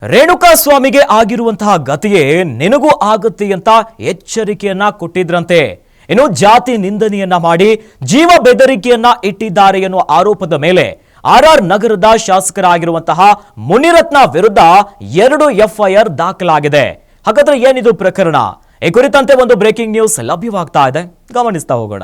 ರೇಣುಕಾ ಸ್ವಾಮಿಗೆ ಆಗಿರುವಂತಹ ಗತಿಯೇ ನಿನಗೂ ಆಗುತ್ತೆ ಅಂತ ಎಚ್ಚರಿಕೆಯನ್ನ ಕೊಟ್ಟಿದ್ರಂತೆ. ಇನ್ನು ಜಾತಿ ನಿಂದನೆಯನ್ನ ಮಾಡಿ ಜೀವ ಬೆದರಿಕೆಯನ್ನ ಇಟ್ಟಿದ್ದಾರೆ ಎನ್ನುವ ಆರೋಪದ ಮೇಲೆ ಆರ್ಆರ್ ನಗರದ ಶಾಸಕರಾಗಿರುವಂತಹ ಮುನಿರತ್ನ ವಿರುದ್ಧ 2 ಎಫ್ಐಆರ್ ದಾಖಲಾಗಿದೆ. ಹಾಗಾದ್ರೆ ಏನಿದು ಪ್ರಕರಣ? ಈ ಕುರಿತಂತೆ ಒಂದು ಬ್ರೇಕಿಂಗ್ ನ್ಯೂಸ್ ಲಭ್ಯವಾಗ್ತಾ ಇದೆ, ಗಮನಿಸ್ತಾ ಹೋಗೋಣ.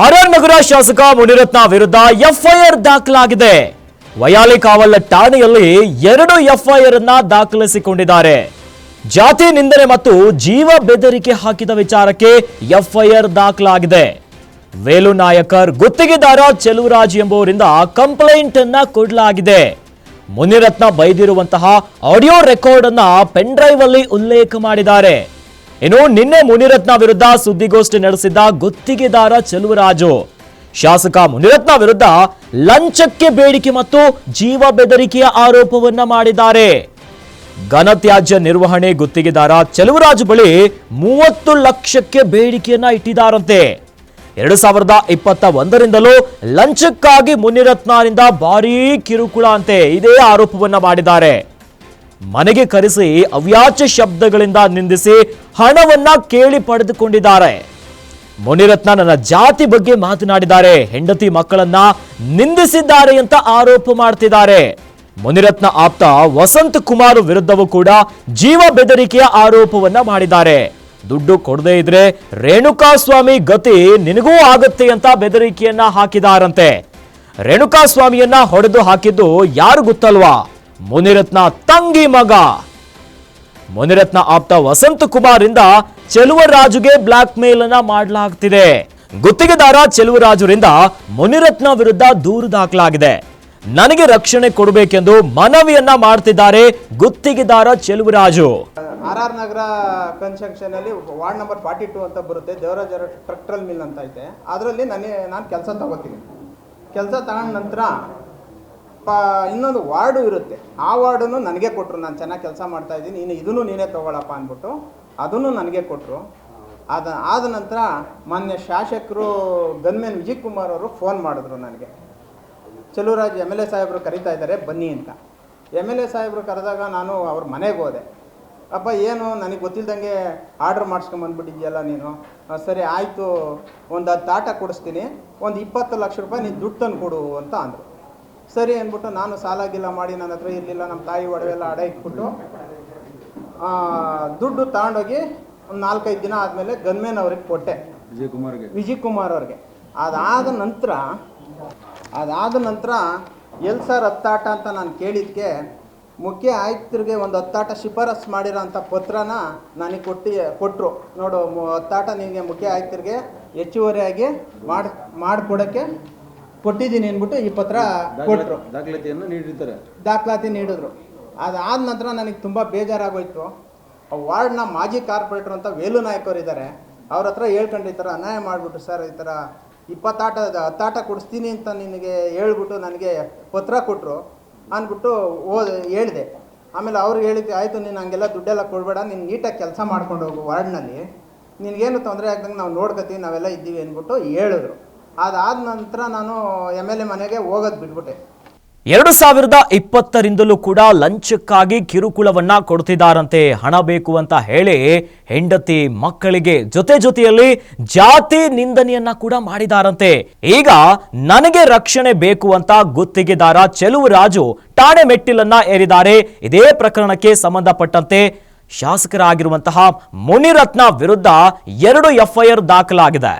ಆರ್ಆರ್ ನಗರ ಶಾಸಕ ಮುನಿರತ್ನ ವಿರುದ್ಧ ಎಫ್ಐಆರ್ ದಾಖಲಾಗಿದೆ. ವಯಾಲಿಕಾವಲ್ ಠಾಣೆಯಲ್ಲಿ 2 ಎಫ್ಐಆರ್ ಅನ್ನ ದಾಖಲಿಸಿಕೊಂಡಿದ್ದಾರೆ. ಜಾತಿ ನಿಂದನೆ ಮತ್ತು ಜೀವ ಬೆದರಿಕೆ ಹಾಕಿದ ವಿಚಾರಕ್ಕೆ ಎಫ್ಐಆರ್ ದಾಖಲಾಗಿದೆ. ವೇಲು ನಾಯಕರ್ ಗುತ್ತಿಗೆದಾರ ಚೆಲುವರಾಜ್ ಎಂಬುವರಿಂದ ಕಂಪ್ಲೇಂಟ್ ಅನ್ನ ಕೊಡಲಾಗಿದೆ. ಮುನಿರತ್ನ ಬೈದಿರುವಂತಹ ಆಡಿಯೋ ರೆಕಾರ್ಡ್ ಅನ್ನ ಪೆನ್ ಡ್ರೈವ್ ಅಲ್ಲಿ ಉಲ್ಲೇಖ ಮಾಡಿದ್ದಾರೆ. ಇನ್ನು ನಿನ್ನೆ ಮುನಿರತ್ನ ವಿರುದ್ಧ ಸುದ್ದಿಗೋಷ್ಠಿ ನಡೆಸಿದ್ದ ಗುತ್ತಿಗೆದಾರ ಚೆಲುವರಾಜು ಶಾಸಕ ಮುನಿರತ್ನ ವಿರುದ್ಧ ಲಂಚಕ್ಕೆ ಬೇಡಿಕೆ ಮತ್ತು ಜೀವ ಬೆದರಿಕೆಯ ಆರೋಪವನ್ನ ಮಾಡಿದ್ದಾರೆ. ಘನತ್ಯಾಜ್ಯ ನಿರ್ವಹಣೆ ಗುತ್ತಿಗೆದಾರ ಚೆಲುವರಾಜು ಬಳಿ 30 ಲಕ್ಷಕ್ಕೆ ಬೇಡಿಕೆಯನ್ನ ಇಟ್ಟಿದ್ದಾರಂತೆ. 2021ರಿಂದಲೂ ಲಂಚಕ್ಕಾಗಿ ಮುನಿರತ್ನರಿಂದ ಭಾರೀ ಕಿರುಕುಳ ಅಂತೆ ಇದೇ ಆರೋಪವನ್ನ ಮಾಡಿದ್ದಾರೆ. ಮನೆಗೆ ಕರೆಸಿ ಅವ್ಯಾಚ್ಯ ಶಬ್ದಗಳಿಂದ ನಿಂದಿಸಿ ಹಣವನ್ನ ಕೇಳಿ ಪಡೆದುಕೊಂಡಿದ್ದಾರೆ. ಮುನಿರತ್ನ ನನ್ನ ಜಾತಿ ಬಗ್ಗೆ ಮಾತನಾಡಿದ್ದಾರೆ, ಹೆಂಡತಿ ಮಕ್ಕಳನ್ನ ನಿಂದಿಸಿದ್ದಾರೆ ಅಂತ ಆರೋಪ ಮಾಡ್ತಿದ್ದಾರೆ. ಮುನಿರತ್ನ ಆಪ್ತ ವಸಂತ್ ಕುಮಾರ್ ವಿರುದ್ಧವೂ ಕೂಡ ಜೀವ ಬೆದರಿಕೆಯ ಆರೋಪವನ್ನ ಮಾಡಿದ್ದಾರೆ. ದುಡ್ಡು ಕೊಡದೇ ಇದ್ರೆ ರೇಣುಕಾ ಸ್ವಾಮಿ ಗತಿ ನಿನಗೂ ಆಗುತ್ತೆ ಅಂತ ಬೆದರಿಕೆಯನ್ನ ಹಾಕಿದಾರಂತೆ. ರೇಣುಕಾ ಸ್ವಾಮಿಯನ್ನ ಹೊಡೆದು ಹಾಕಿದ್ದು ಯಾರು ಗೊತ್ತಲ್ವಾ? ಮುನಿರತ್ನ ತಂಗಿ ಮಗ. ಮುನಿರತ್ನ ಆಪ್ತ ವಸಂತ್ ಕುಮಾರ್ ಇಂದ ಚೆಲುವರಾಜುಗೆ ಬ್ಲಾಕ್ ಮೇಲ್ ಅನ್ನ ಮಾಡಲಾಗ್ತಿದೆ. ಗುತ್ತಿಗೆದಾರ ಚೆಲುವರಾಜುರಿಂದ ಮುನಿರತ್ನ ವಿರುದ್ಧ ದೂರು ದಾಖಲಾಗಿದೆ. ನನಗೆ ರಕ್ಷಣೆ ಕೊಡಬೇಕೆಂದು ಮನವಿಯನ್ನ ಮಾಡ್ತಿದ್ದಾರೆ ಗುತ್ತಿಗೆದಾರ ಚೆಲುವರಾಜು. ಆರ್ಆರ್ ನಗರ ಕನ್ಸ್ಟ್ರಕ್ಷನ್ ಅಲ್ಲಿ ವಾರ್ಡ್ ನಂಬರ್ 42 ಅಂತ ಬರುತ್ತೆ, ದೇವರಾಜ ಟ್ರಕ್ಟರ್ ಮಿಲ್ ಅಂತ ಐತೆ. ಅದರಲ್ಲಿ ನಾನು ಕೆಲಸ ತಗೋತೀನಿ. ಕೆಲಸ ತಗೊಂಡ ನಂತರ ಇನ್ನೊಂದು ವಾರ್ಡು ಇರುತ್ತೆ, ಆ ವಾರ್ಡನ್ನು ನನಗೆ ಕೊಟ್ಟರು. ನಾನು ಚೆನ್ನಾಗಿ ಕೆಲಸ ಮಾಡ್ತಾ ಇದ್ದೀನಿ, ಇದನ್ನು ನೀನೇ ತಗೊಳ್ಳಪ್ಪ ಅಂದ್ಬಿಟ್ಟು ಅದನ್ನು ನನಗೆ ಕೊಟ್ಟರು. ಆದ ನಂತರ ಮಾನ್ಯ ಶಾಸಕರು ಗನ್ಮೇನ್ ವಿಜಯ್ ಕುಮಾರ್ ಅವರು ಫೋನ್ ಮಾಡಿದ್ರು ನನಗೆ, ಚೆಲುವರಾಜ್ MLA ಸಾಹೇಬರು ಕರೀತಾ ಇದ್ದಾರೆ ಬನ್ನಿ ಅಂತ. MLA ಸಾಹೇಬರು ಕರೆದಾಗ ನಾನು ಅವ್ರ ಮನೆಗೆ ಹೋದೆ. ಅಪ್ಪ ಏನು ನನಗೆ ಗೊತ್ತಿಲ್ದಂಗೆ ಆರ್ಡ್ರ್ ಮಾಡಿಸ್ಕೊಂಬಂದ್ಬಿಟ್ಟಿದ್ಯಲ್ಲ ನೀನು. ಸರಿ ಆಯಿತು, ಒಂದು 10 ಆಟ ಕೊಡಿಸ್ತೀನಿ, ಒಂದು 20 ಲಕ್ಷ ರೂಪಾಯಿ ನೀನು ದುಡ್ಡು ತಂದು ಕೊಡು ಅಂತ ಅಂದರು. ಸರಿ ಅಂದ್ಬಿಟ್ಟು ನಾನು ಸಾಲಾಗಿಲ್ಲ ಮಾಡಿ ನನ್ನ ಹತ್ರ ಇರಲಿಲ್ಲ, ನಮ್ಮ ತಾಯಿ ಒಡವೆ ಎಲ್ಲ ಅಡ ಇಟ್ಬಿಟ್ಟು ದುಡ್ಡು ತಗೊಂಡೋಗಿ ಒಂದು 4-5 ದಿನ ಆದಮೇಲೆ ಗನ್ಮೇನ್ ಅವ್ರಿಗೆ ಕೊಟ್ಟೆ, ವಿಜಯ್ ಕುಮಾರ್ ಅವ್ರಿಗೆ. ಅದಾದ ನಂತರ ಎಲ್ಲಿ ಸರ್ 10 ಆಟ ಅಂತ ನಾನು ಕೇಳಿದ್ದಕ್ಕೆ ಮುಖ್ಯ ಆಯುಕ್ತರಿಗೆ ಒಂದು 10 ಆಟ ಶಿಫಾರಸು ಮಾಡಿರೋ ಅಂಥ ಪತ್ರನ ನನಗೆ ಕೊಟ್ಟರು. ನೋಡು 10 ಆಟ ನಿನಗೆ ಮುಖ್ಯ ಆಯುಕ್ತರಿಗೆ ಹೆಚ್ಚುವರಿಯಾಗಿ ಮಾಡಿಕೊಡೋಕ್ಕೆ ಕೊಟ್ಟಿದ್ದೀನಿ ಅಂದ್ಬಿಟ್ಟು ಈ ಪತ್ರ ಕೊಟ್ಟರು, ದಾಖಲಾತಿ ನೀಡಿದ್ರು. ಅದಾದ ನಂತರ ನನಗೆ ತುಂಬ ಬೇಜಾರಾಗೋಯ್ತು. ವಾರ್ಡ್ನ ಮಾಜಿ ಕಾರ್ಪೊರೇಟ್ರು ಅಂತ ವೇಲು ನಾಯಕ್ ಅವರು ಇದ್ದಾರೆ, ಅವ್ರ ಹತ್ರ ಹೇಳ್ಕೊಂಡು ಈ ಥರ ಅನ್ಯಾಯ ಮಾಡಿಬಿಟ್ಟು ಸರ್ ಈ ಥರ 10 ಆಟ ಕೊಡಿಸ್ತೀನಿ ಅಂತ ನಿನಗೆ ಹೇಳ್ಬಿಟ್ಟು ನನಗೆ ಪತ್ರ ಕೊಟ್ಟರು ಅಂದ್ಬಿಟ್ಟು ಹೇಳಿದೆ. ಆಮೇಲೆ ಅವ್ರಿಗೆ ಹೇಳಿದ್ದೆ, ಆಯಿತು ನೀನು ಹಂಗೆಲ್ಲ ದುಡ್ಡೆಲ್ಲ ಕೊಡಬೇಡ, ನೀನು ನೀಟಾಗಿ ಕೆಲಸ ಮಾಡ್ಕೊಂಡು ಹೋಗು ವಾರ್ಡ್ನಲ್ಲಿ, ನಿನಗೇನು ತೊಂದರೆ ಆಗ್ದಂಗೆ ನಾವು ನೋಡ್ಕೊತೀವಿ, ನಾವೆಲ್ಲ ಇದ್ದೀವಿ ಅಂದ್ಬಿಟ್ಟು ಹೇಳಿದ್ರು. ಅದಾದ ನಂತರ ನಾನು MLA ಮನೆಗೆ ಹೋಗೋದು ಬಿಟ್ಬಿಟ್ಟೆ. 2020ರಿಂದಲೂ ಕೂಡ ಲಂಚಕ್ಕಾಗಿ ಕಿರುಕುಳವನ್ನ ಕೊಡ್ತಿದ್ದಾರಂತೆ. ಹಣ ಬೇಕು ಅಂತ ಹೇಳಿ ಹೆಂಡತಿ ಮಕ್ಕಳಿಗೆ ಜೊತೆಯಲ್ಲಿ ಜಾತಿ ನಿಂದನೆಯನ್ನ ಕೂಡ ಮಾಡಿದಾರಂತೆ. ಈಗ ನನಗೆ ರಕ್ಷಣೆ ಬೇಕು ಅಂತ ಗುತ್ತಿಗೆದಾರ ಚೆಲುವರಾಜು ಠಾಣೆ ಮೆಟ್ಟಿಲನ್ನ ಏರಿದ್ದಾರೆ. ಇದೇ ಪ್ರಕರಣಕ್ಕೆ ಸಂಬಂಧಪಟ್ಟಂತೆ ಶಾಸಕರಾಗಿರುವಂತಹ ಮುನಿರತ್ನ ವಿರುದ್ಧ 2 FIR ದಾಖಲಾಗಿದೆ.